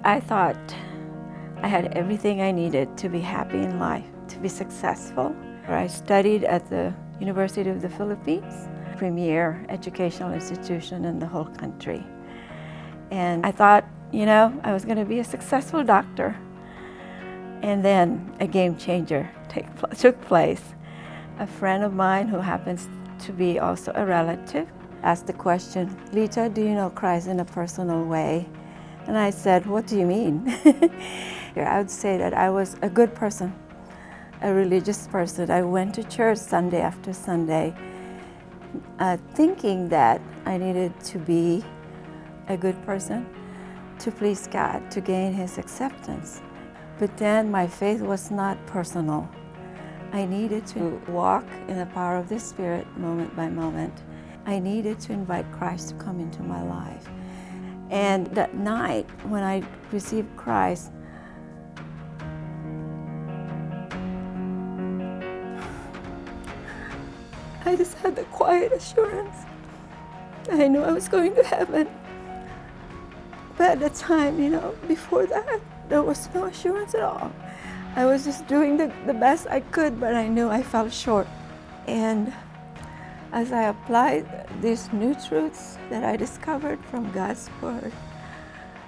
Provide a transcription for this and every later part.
I thought I had everything I needed to be happy in life, to be successful. I studied at the University of the Philippines, premier educational institution in the whole country. And I thought, I was going to be a successful doctor. And then a game changer took place. A friend of mine who happens to be also a relative asked the question, "Lita, do you know Christ in a personal way?" And I said, "What do you mean?" I would say that I was a good person, a religious person. I went to church Sunday after Sunday, thinking that I needed to be a good person to please God, to gain His acceptance. But then my faith was not personal. I needed to walk in the power of the Spirit moment by moment. I needed to invite Christ to come into my life. And that night when I received Christ, I just had the quiet assurance. I knew I was going to heaven. But at the time, before that, there was no assurance at all. I was just doing the best I could, but I knew I fell short. And as I applied these new truths that I discovered from God's Word,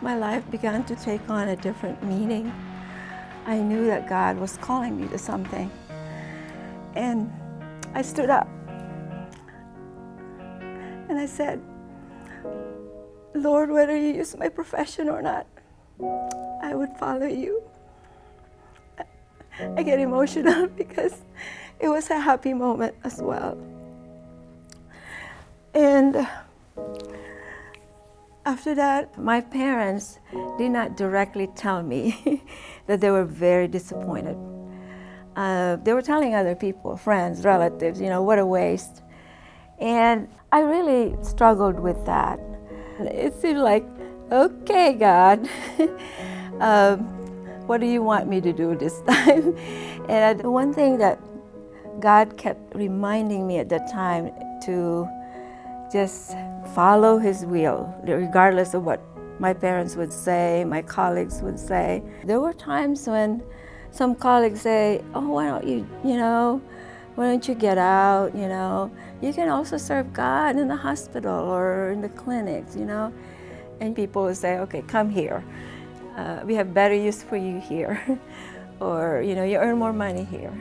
my life began to take on a different meaning. I knew that God was calling me to something. And I stood up and I said, "Lord, whether you use my profession or not, I would follow you." I get emotional because it was a happy moment as well. And after that, my parents did not directly tell me that they were very disappointed. They were telling other people, friends, relatives, what a waste. And I really struggled with that. It seemed like, okay, God, what do you want me to do this time? And one thing that God kept reminding me at that time to just follow His will, regardless of what my parents would say, my colleagues would say. There were times when some colleagues say, "Oh, why don't you get out, You can also serve God in the hospital or in the clinics, And people would say, "Okay, come here. We have better use for you here." Or, you earn more money here.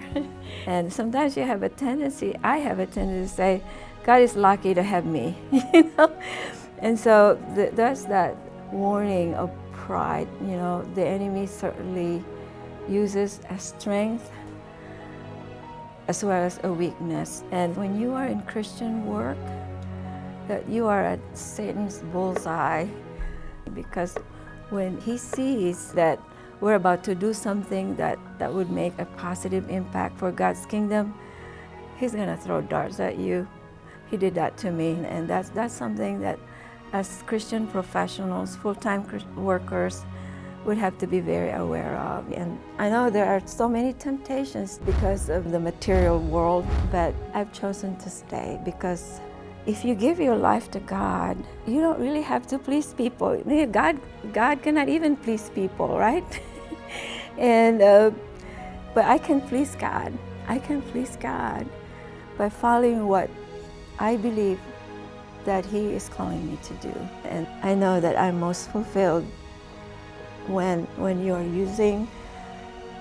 And sometimes I have a tendency to say, God is lucky to have me, And so there's that warning of pride, The enemy certainly uses a strength as well as a weakness. And when you are in Christian work, that you are at Satan's bullseye, because when he sees that we're about to do something that would make a positive impact for God's kingdom, he's going to throw darts at you. He did that to me, and that's something that as Christian professionals, full-time workers, would have to be very aware of. And I know there are so many temptations because of the material world, but I've chosen to stay because if you give your life to God, you don't really have to please people. God cannot even please people, right? And but I can please God. I can please God by following what I believe that He is calling me to do. And I know that I'm most fulfilled when you are using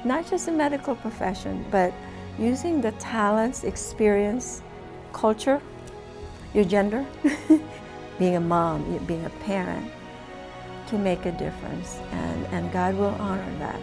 not just the medical profession, but using the talents, experience, culture, your gender, being a mom, being a parent, to make a difference. And God will honor that.